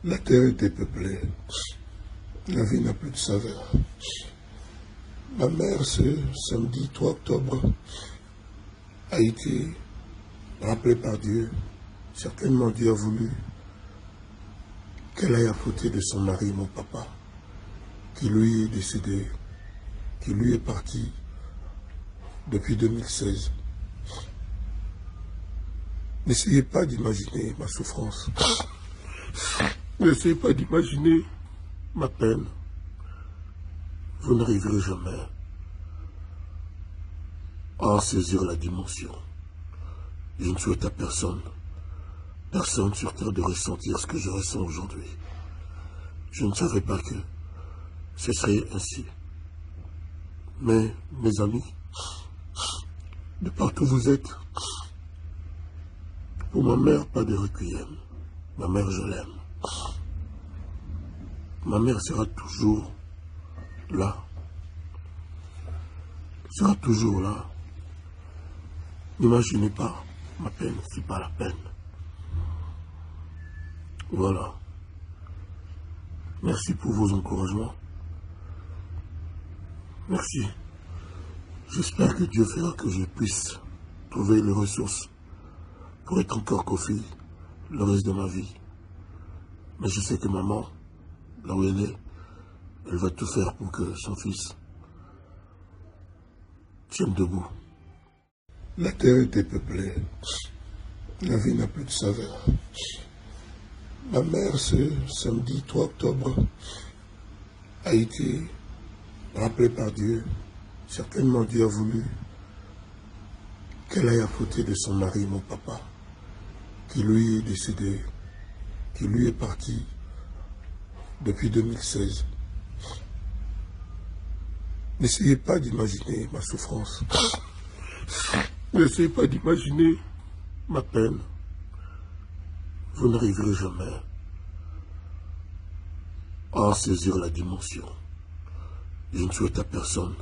La terre était peuplée. La vie n'a plus de saveur. Ma mère, ce samedi 3 octobre, a été rappelée par Dieu. Certainement, Dieu a voulu qu'elle aille à côté de son mari, mon papa, qui lui est décédé, qui lui est parti depuis 2016. N'essayez pas d'imaginer ma souffrance. N'essayez pas d'imaginer ma peine. Vous n'arriverez jamais à en saisir la dimension. Je ne souhaite à personne sur terre de ressentir ce que je ressens aujourd'hui. Je ne savais pas que ce serait ainsi. Mais, mes amis, de partout où vous êtes, pour ma mère, pas de requiem. Ma mère, je l'aime. Ma mère sera toujours là. Sera toujours là. N'imaginez pas ma peine, c'est pas la peine. Voilà. Merci pour vos encouragements. Merci. J'espère que Dieu fera que je puisse trouver les ressources pour être encore Kofi le reste de ma vie. Mais je sais que maman, là où elle est, elle va tout faire pour que son fils tienne debout. La terre était peuplée. La vie n'a plus de saveur. Ma mère, ce samedi 3 octobre, a été rappelée par Dieu. Certainement, Dieu a voulu qu'elle aille à côté de son mari, mon papa, qui lui est décédé, qui lui est parti depuis 2016. N'essayez pas d'imaginer ma souffrance. N'essayez pas d'imaginer ma peine. Vous n'arriverez jamais à en saisir la dimension. Je ne souhaite à personne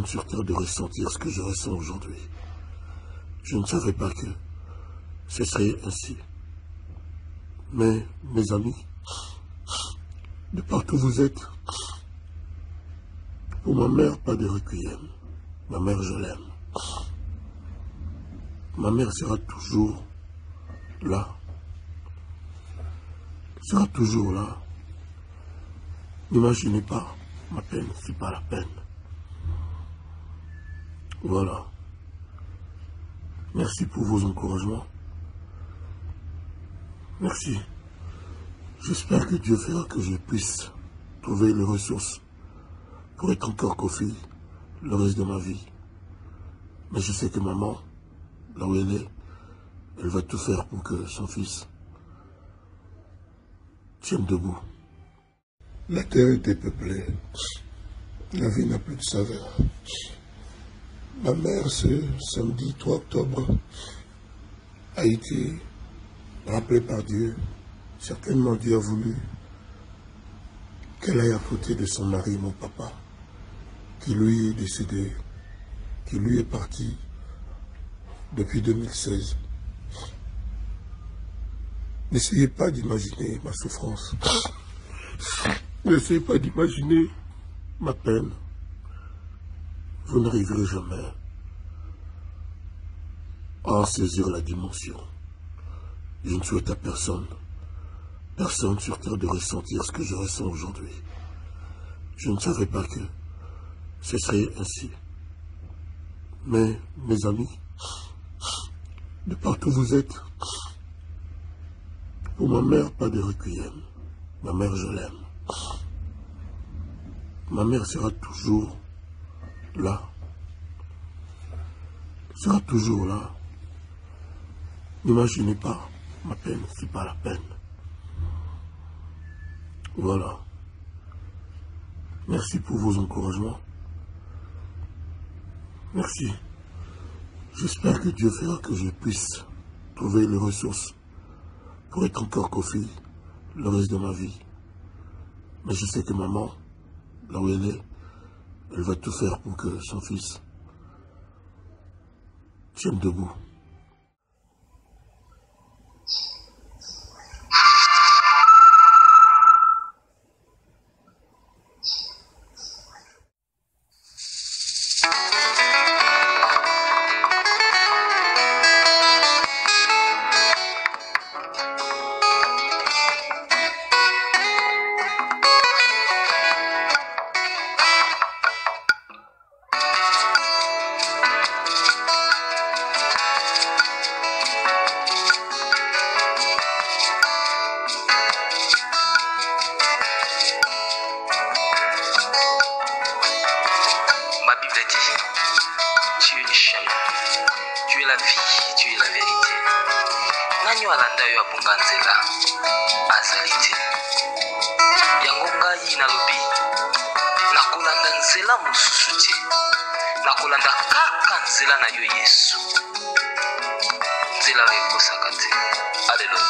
sur terre de ressentir ce que je ressens aujourd'hui. Je ne savais pas que ce serait ainsi. Mais, mes amis, de partout où vous êtes, pour ma mère, pas de requiem. Ma mère, je l'aime. Ma mère sera toujours là. Sera toujours là. N'imaginez pas ma peine, c'est pas la peine. Voilà. Merci pour vos encouragements. Merci. J'espère que Dieu fera que je puisse trouver les ressources pour être encore Kofi le reste de ma vie. Mais je sais que maman, là où elle est, elle va tout faire pour que son fils tienne debout. La terre était peuplée. La vie n'a plus de saveur. Ma mère, ce samedi 3 octobre, a été rappelée par Dieu. Certainement, Dieu a voulu qu'elle aille à côté de son mari, mon papa, qui lui est décédé, qui lui est parti depuis 2016. N'essayez pas d'imaginer ma souffrance. N'essayez pas d'imaginer ma peine. Vous n'arriverez jamais à en saisir la dimension. Je ne souhaite à personne sur terre de ressentir ce que je ressens aujourd'hui. Je ne savais pas que ce serait ainsi. Mais, mes amis, de partout où vous êtes, pour ma mère, pas de requiem. Ma mère, je l'aime. Ma mère sera toujours là. Sera toujours là. N'imaginez pas ma peine, c'est pas la peine. Voilà. Merci pour vos encouragements. Merci. J'espère que Dieu fera que je puisse trouver les ressources pour être encore Kofi le reste de ma vie. Mais je sais que maman, là où elle est, elle va tout faire pour que son fils tienne debout. nyo alanda yo abunga nzela azali te. Yango ngai nalobi nakolanda nzela mosusu te, nakolanda kaka nzela na yo Yesu, nzela oyo ekosaka te. Alleluya.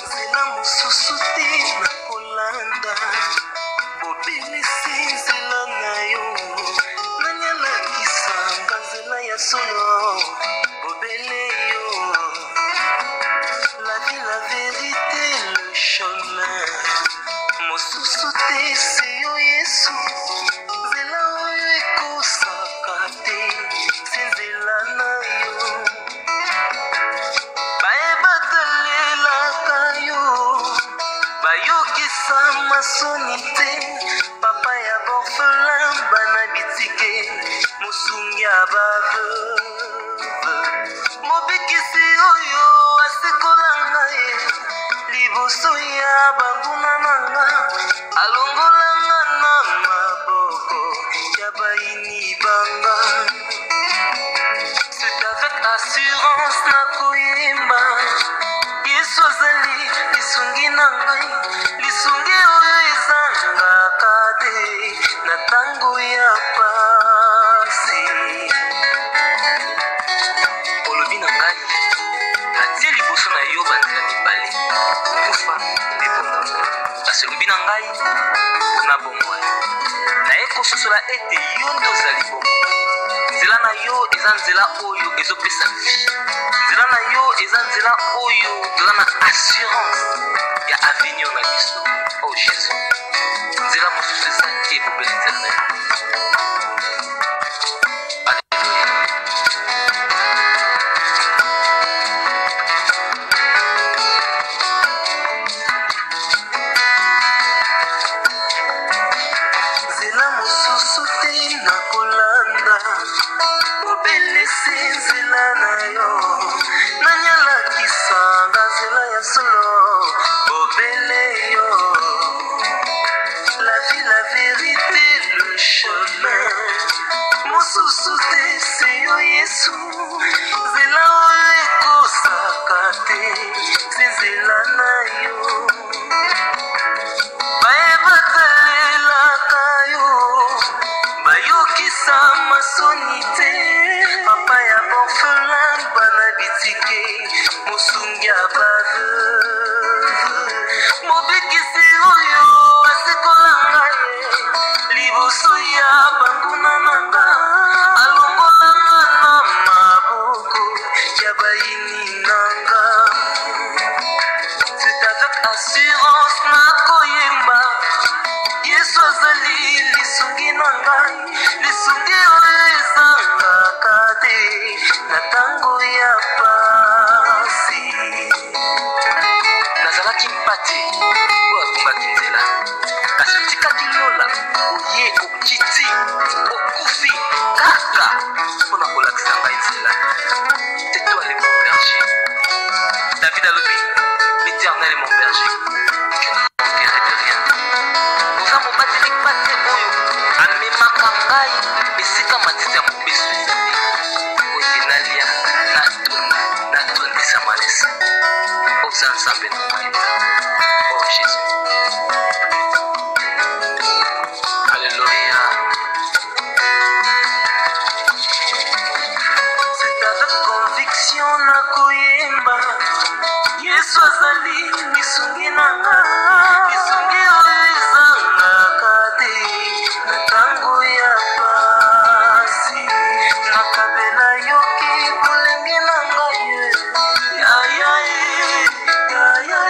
Nzela mosusu te nakolanda, bobelisi nzela na yo, nani alakisanga nzela ya solo, bobele yo. La vie, la vérité, le chemin, mosusu te se yo Yesu, nzela oyo ekosaka te, se nzela na yo. Bayebatalelaka yo, bayokisa masoni te, papa ya borfelin bana bitike, mosungi ya baveuve, mobikisi oyo asikola ngai liboso ya banguna nanga, alongolanga na maboko ya baini banga. C'est avec assurance nakoyemba Yesu azali lisungi na ngai, lisungi oyo ezangaka te na ntango ya pasi. Olobi na ngai natie liboso na yo banzela mibale, kufa mpe bomoi. Kasi olobi na ngai mpona bomoi naye kososola ete yo nde ozali bomoi. Nzela na yo eza nzela oyo ezopesa vie, nzela na yo eza nzela oyo toza na assurance ya avenir na biso. Oh Jésus, nzela mosusu eza te ebobeli nzela na yo. Alleluya. Nzela mosusu te nakolanda, bobelisi nzela na yo, nani alakisanga nzela ya solo, bobele yo. La vie, la vérité, le chemin, mosusu te se yo Yesu, nzela oyo ekosaka te, se nzela na yo. Bayebatalelaka yo, bayokisa masoni te, papa ya borfelin bana bitike, mosungi ya baveuve, mobikisi oyo asikola ngai liboso ya banguna nanga, alongolanga na maboko ya baini nanga. C'est avec assurance nakoyemba Yesu azali lisungi na ngai, lisungi oyo ezangaka te na ntango ya pasi. Nazalaki mpate oyo atungaki nzela, kasi otikaki lola oye okiti okufi kaka mpona kolakisa ngai nzela. C'est toi le bon berger. David alobi, l'Éternel est mon berger, je ne manquerai de rien. Oza mobateli mpate oyo amemaka ngai esika matiti ya mobesu ezali, oye nalia natondisa malesa. Oza nzambe na ngai. Oh Jésus. Alléluia. C'est avec conviction nakoyemba Yesu azali lisungi na ngai, lisungi oyo ezangaka te na ntango ya pasi. Nakabela yoki kolenge na ngai, ya ya ya ya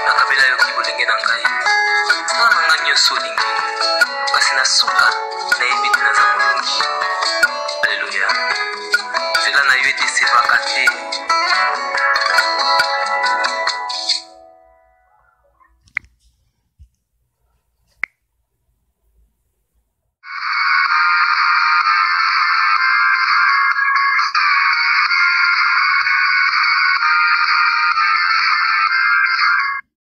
nakabela yoki bolenge na ngai, sala na ngai nyonso olingi, kasi na suka nayebi te naza molongi. Alleluya. Nzela na yo etesebaka te,